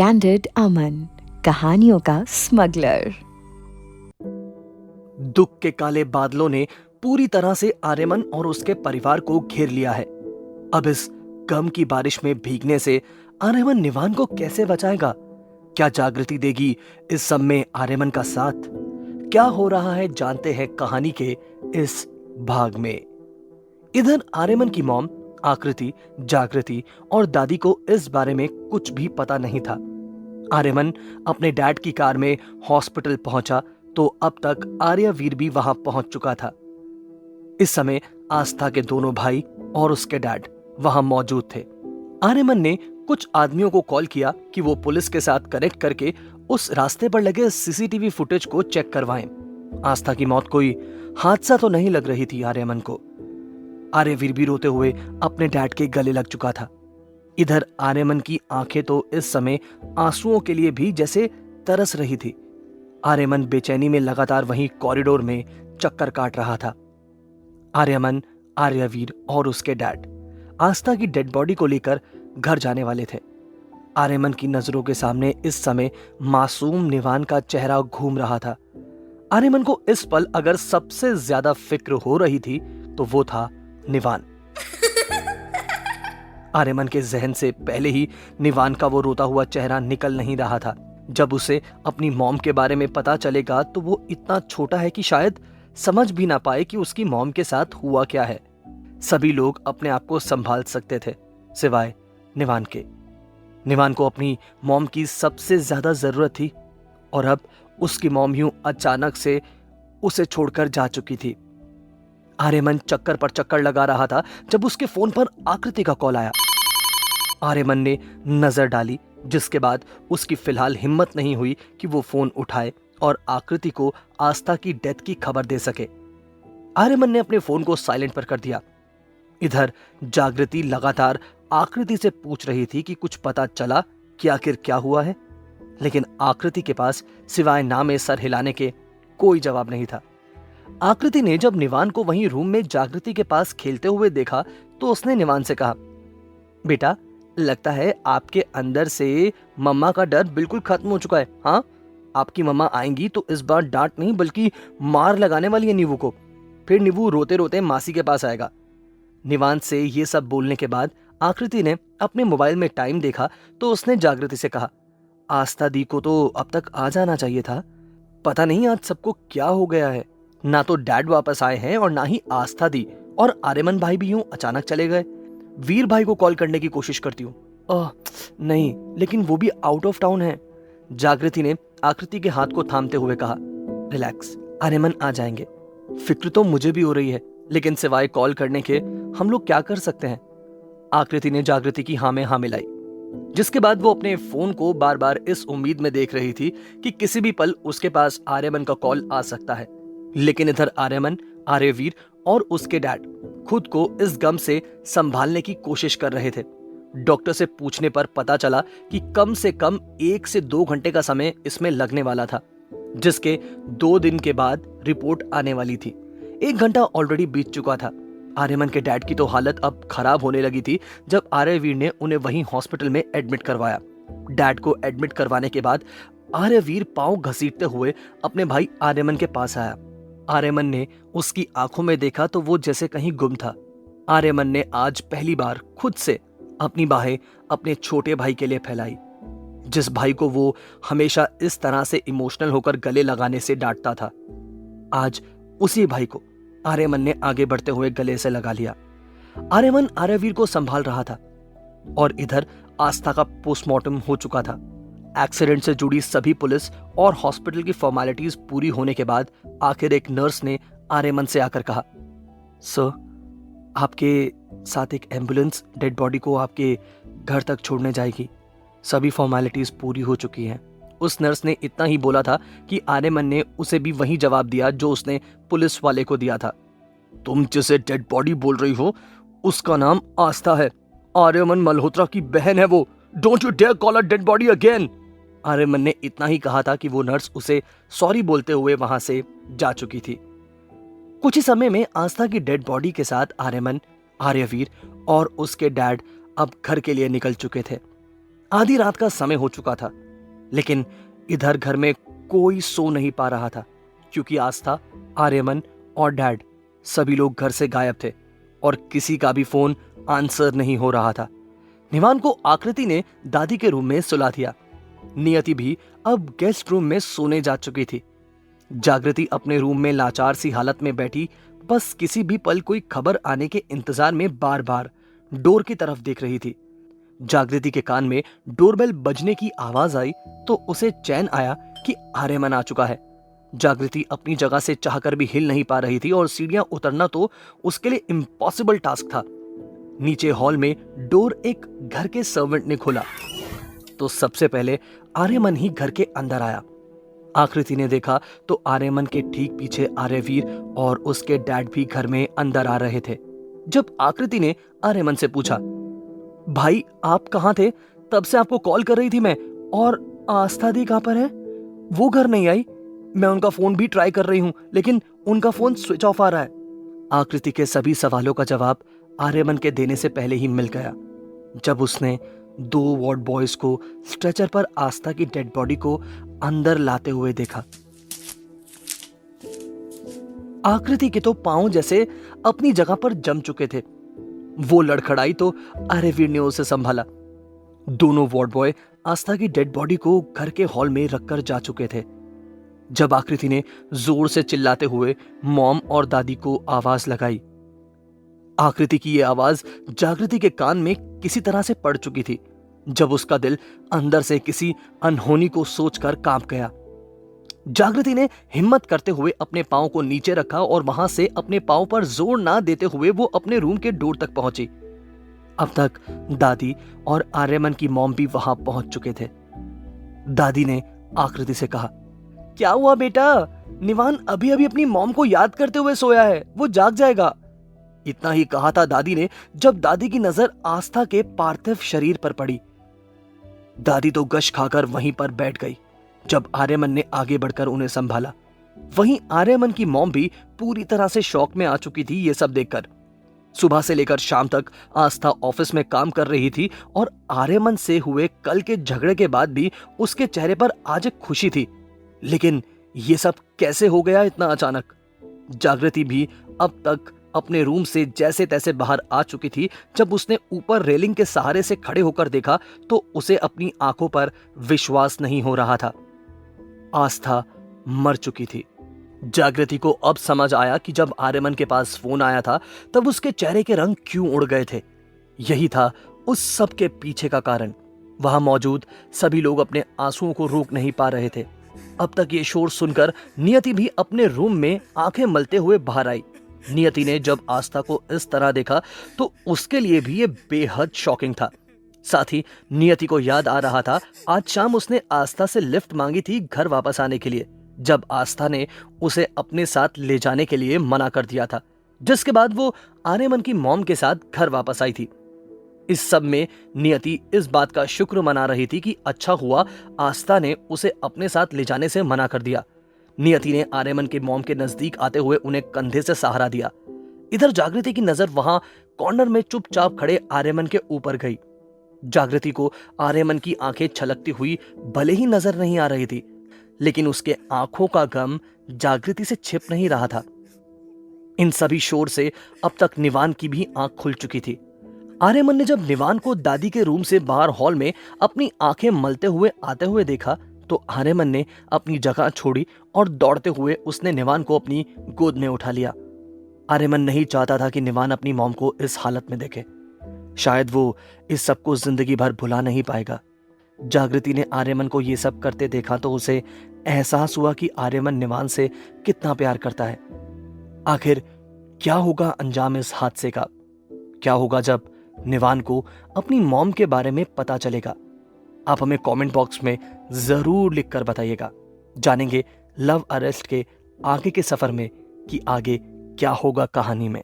Candid अमन, कहानियों का smuggler. दुख के काले बादलों ने पूरी तरह से आर्यमन और उसके परिवार को घेर लिया है। अब इस गम की बारिश में भीगने से आर्यमन निवान को कैसे बचाएगा? क्या जागृति देगी इस सब में आर्यमन का साथ? क्या हो रहा है जानते हैं कहानी के इस भाग में। इधर आर्यमन की मॉम आकृति, जागृति और दादी को इस बारे में कुछ भी पता नहीं था। आर्यमन अपने डैड की कार में हॉस्पिटल पहुंचा तो अब तक आर्यवीर भी वहां पहुंच चुका था। इस समय आस्था के दोनों भाई और उसके डैड वहां मौजूद थे। आर्यमन ने कुछ आदमियों को कॉल किया कि वो पुलिस के साथ कनेक्ट करके उस रास्ते पर लगे सीसीटीवी फुटेज को चेक करवाएं। आस्था की मौत कोई हादसा तो नहीं लग रही थी आर्यमन को। आर्यवीर भी रोते हुए अपने डैड के गले लग चुका था। इधर आर्यमन की आंखें तो इस समय आंसुओं के लिए भी जैसे तरस रही थी। आर्यमन बेचैनी में लगातार वहीं कॉरिडोर में चक्कर काट रहा था। आर्यमन, आर्यवीर और उसके डैड आस्था की डेड बॉडी को लेकर घर जाने वाले थे। आर्यमन की नजरों के सामने इस समय मासूम निवान का चेहरा घूम रहा था। आर्यमन को इस पल अगर सबसे ज्यादा फिक्र हो रही थी तो वो था निवान। आर्यमन के जहन से पहले ही निवान का वो रोता हुआ चेहरा निकल नहीं रहा था। जब उसे अपनी मॉम के बारे में पता चलेगा तो वो इतना छोटा है कि शायद समझ भी ना पाए कि उसकी मॉम के साथ हुआ क्या है। सभी लोग अपने आप को संभाल सकते थे सिवाय निवान के। निवान को अपनी मॉम की सबसे ज्यादा जरूरत थी और अब उसकी मॉम यूं अचानक से उसे छोड़कर जा चुकी थी। आर्यमन चक्कर पर चक्कर लगा रहा था जब उसके फोन पर आकृति का कॉल आया। आर्यमन ने नजर डाली, जिसके बाद उसकी फिलहाल हिम्मत नहीं हुई कि वो फोन उठाए और आकृति को आस्था की डेथ की खबर दे सके। आर्यमन ने अपने फोन को साइलेंट पर कर दिया। इधर जागृति लगातार आकृति से पूछ रही थी कि कुछ पता चला कि आखिर क्या हुआ है, लेकिन आकृति के पास सिवाय ना में सर हिलाने के कोई जवाब नहीं था। आकृति ने जब निवान को वहीं रूम में जागृति के पास खेलते हुए देखा तो उसने निवान से कहा, बेटा लगता है आपके अंदर से मम्मा का डर बिल्कुल खत्म हो चुका है। हाँ, आपकी मम्मा आएंगी तो इस बार डांट नहीं बल्कि मार लगाने वाली है नीवू को। फिर नीवू रोते रोते मासी के पास आएगा। निवान से ये सब बोलने के बाद आकृति ने अपने मोबाइल में टाइम देखा तो उसने जागृति से कहा, आस्था दी को तो अब तक आ जाना चाहिए था। पता नहीं आज सबको क्या हो गया है। ना तो डैड वापस आए हैं और ना ही आस्था दी, और आर्यमन भाई भी यूं अचानक चले गए। वीर भाई को कॉल करने की कोशिश करती हूँ। नहीं, लेकिन वो भी आउट ऑफ टाउन है। जागृति ने आकृति के हाथ को थामते हुए कहा, रिलैक्स, आर्यमन आ जाएंगे। फिक्र तो मुझे भी हो रही है, लेकिन सिवाय कॉल करने के हम लोग क्या कर सकते हैं। आकृति ने जागृति की हाँ में हाँ मिलाई, जिसके बाद वो अपने फोन को बार बार इस उम्मीद में देख रही थी कि किसी भी पल उसके पास आर्यमन का कॉल आ सकता है। लेकिन इधर आर्यमन, आर्यवीर और उसके डैड खुद को इस गम से संभालने की कोशिश कर रहे थे। डॉक्टर से पूछने पर पता चला कि कम से कम 1 से 2 घंटे का समय इसमें लगने वाला था, जिसके 2 दिन के बाद रिपोर्ट आने वाली थी। 1 घंटा ऑलरेडी बीत चुका था। आर्यमन के डैड की तो हालत अब खराब होने लगी थी जब आर्यवीर ने उन्हें वहीं हॉस्पिटल में एडमिट करवाया। डैड को एडमिट करवाने के बाद आर्यवीर पांव घसीटते हुए अपने भाई आर्यमन के पास आया। आर्यमन ने उसकी आंखों में देखा तो वो जैसे कहीं गुम था। आर्यमन ने आज पहली बार खुद से अपनी बाहें अपने छोटे भाई के लिए फैलाई, जिस भाई को वो हमेशा इस तरह से इमोशनल होकर गले लगाने से डांटता था। आज उसी भाई को आर्यमन ने आगे बढ़ते हुए गले से लगा लिया। आर्यमन आर्यवीर को संभाल रहा था और इधर आस्था का पोस्टमार्टम हो चुका था। एक्सीडेंट से जुड़ी सभी पुलिस और हॉस्पिटल की फॉर्मेलिटीज पूरी होने के बाद आखिर एक नर्स ने आर्यमन से आकर कहा, सर, आपके साथ एक एम्बुलेंस डेड बॉडी को आपके घर तक छोड़ने जाएगी। सभी फॉर्मेलिटीज पूरी हो चुकी हैं। उस नर्स ने इतना ही बोला था कि आर्यमन ने उसे भी वही जवाब दिया जो उसने पुलिस वाले को दिया था। तुम जिसे डेड बॉडी बोल रही हो उसका नाम आस्था है। आर्यमन मल्होत्रा की बहन है वो। Don't you dare call a dead body again. Aryaman ने इतना ही कहा था कि वो नर्स उसे सॉरी बोलते हुए वहां से जा चुकी थी। कुछ ही समय में आस्था की डेड बॉडी के साथ आर्यमन, आर्यवीर और उसके डैड अब घर के लिए निकल चुके थे। आधी रात का समय हो चुका था, लेकिन इधर घर में कोई सो नहीं पा रहा था, क्योंकि आस्था, आर्यमन और डैड सभी लोग घर से गायब थे और किसी का भी फोन आंसर नहीं हो रहा था। निवान को आकृति ने दादी के रूम में सुला दिया। नियति भी अब गेस्ट रूम में सोने जा चुकी थी। जागृति अपने रूम में लाचार सी हालत में बैठी बस किसी भी पल कोई खबर आने के इंतजार में बार बार डोर की तरफ देख रही थी। जागृति के कान में डोरबेल बजने की आवाज आई तो उसे चैन आया कि आर्यमन आ चुका है। जागृति अपनी जगह से चाहकर भी हिल नहीं पा रही थी और सीढ़ियां उतरना तो उसके लिए इम्पॉसिबल टास्क था। नीचे हॉल में डोर एक घर के सर्वेंट ने खोला तो सबसे पहले आर्यमन ही घर के अंदर आया। आकृति ने देखा तो आर्यमन के ठीक पीछे आर्यवीर और उसके डैड भी घर में अंदर आ रहे थे। जब आकृति ने आर्यमन से पूछा, भाई आप कहाँ थे? तब से आपको कॉल कर रही थी मैं। और आस्था दी कहाँ पर है? वो घर नहीं आई। मैं उनका फोन भी ट्राई कर रही हूँ, लेकिन उनका फोन स्विच ऑफ आ रहा है। आकृति के सभी सवालों का जवाब आर्यमन के देने से पहले ही मिल गया, जब उसने 2 वार्ड बॉयज को स्ट्रेचर पर आस्था की डेड बॉडी को अंदर लाते हुए देखा। आकृति के तो पांव जैसे अपनी जगह पर जम चुके थे। वो लड़खड़ाई तो आर्यवीर ने उसे संभाला। दोनों वार्ड बॉय आस्था की डेड बॉडी को घर के हॉल में रखकर जा चुके थे। जब आकृति ने जोर से चिल्लाते हुए मॉम और दादी को आवाज लगाई, आकृति की यह आवाज जागृति के कान में किसी तरह से पड़ चुकी थी, जब उसका दिल अंदर से किसी अनहोनी को सोचकर कांप गया। जागृति ने हिम्मत करते हुए अपने पांव को नीचे रखा और वहां से अपने पांव पर जोर ना देते हुए वो अपने रूम के डोर तक पहुंची। अब तक दादी और आर्यमन की मॉम भी वहां पहुंच चुके थे। दादी ने आकृति से कहा, क्या हुआ बेटा? निवान अभी अभी अपनी मॉम को याद करते हुए सोया है, वो जाग जाएगा। इतना ही कहा था दादी ने, जब दादी की नजर आस्था के पार्थिव शरीर पर पड़ी। दादी तो गश खाकर वहीं पर बैठ गई। जब आर्यमन ने आगे बढ़कर उन्हें संभाला, वहीं आर्यमन की मॉम भी पूरी तरह से शॉक में आ चुकी थी ये सब देखकर। सुबह से लेकर शाम तक आस्था ऑफिस में काम कर रही थी और आर्यमन से हुए कल के झगड़े के बाद भी उसके चेहरे पर आज एक खुशी थी। लेकिन ये सब कैसे हो गया इतना अचानक? जागृति भी अब तक अपने रूम से जैसे तैसे बाहर आ चुकी थी। जब उसने ऊपर रेलिंग के सहारे से खड़े होकर देखा तो उसे अपनी आंखों पर विश्वास नहीं हो रहा था। आस्था मर चुकी थी। जागृति को अब समझ आया कि जब आर्यमन के पास फोन आया था तब उसके चेहरे के रंग क्यों उड़ गए थे। यही था उस सब के पीछे का कारण। वहां मौजूद सभी लोग अपने आंसुओं को रोक नहीं पा रहे थे। अब तक ये शोर सुनकर नियति भी अपने रूम में आंखें मलते हुए बाहर आई। नियति ने जब आस्था को इस तरह देखा तो उसके लिए भी ये बेहद शॉकिंग था। साथ ही नियति को याद आ रहा था आज शाम उसने आस्था से लिफ्ट मांगी थी घर वापस आने के लिए, जब आस्था ने उसे अपने साथ ले जाने के लिए मना कर दिया था, जिसके बाद वो आर्यमन की मॉम के साथ घर वापस आई थी। इस सब में नियति इस बात का शुक्र मना रही थी कि अच्छा हुआ आस्था ने उसे अपने साथ ले जाने से मना कर दिया। नियति ने आर्यमन के मॉम के नजदीक आते हुए उन्हें कंधे से सहारा दिया। इधर जागृति की नजर वहां कॉर्नर में चुपचाप खड़े आर्यमन के ऊपर गई। जागृति को आर्यमन की आंखें छलकती हुई भले ही नजर नहीं आ रही थी, लेकिन उसके आंखों का गम जागृति से छिप नहीं रहा था। इन सभी शोर से अब तक निवान की भी आंख खुल चुकी थी। आर्यमन ने जब निवान को दादी के रूम से बाहर हॉल में अपनी आंखें मलते हुए आते हुए देखा तो आर्यमन ने अपनी जगह छोड़ी और दौड़ते हुए उसने निवान को अपनी गोद में उठा लिया। आर्यमन नहीं चाहता था कि निवान अपनी मॉम को इस हालत में देखे। शायद वो इस सब को जिंदगी भर भुला नहीं पाएगा। जागृति ने आर्यमन को ये सब करते देखा तो उसे एहसास हुआ कि आर्यमन निवान से कितना प्यार करता है। आखिर क्या होगा अंजाम इस हादसे का? क्या होगा जब निवान को अपनी मॉम के बारे में पता चलेगा? आप हमें कमेंट बॉक्स में जरूर लिखकर बताइएगा। जानेंगे लव अरेस्ट के आगे के सफर में कि आगे क्या होगा कहानी में।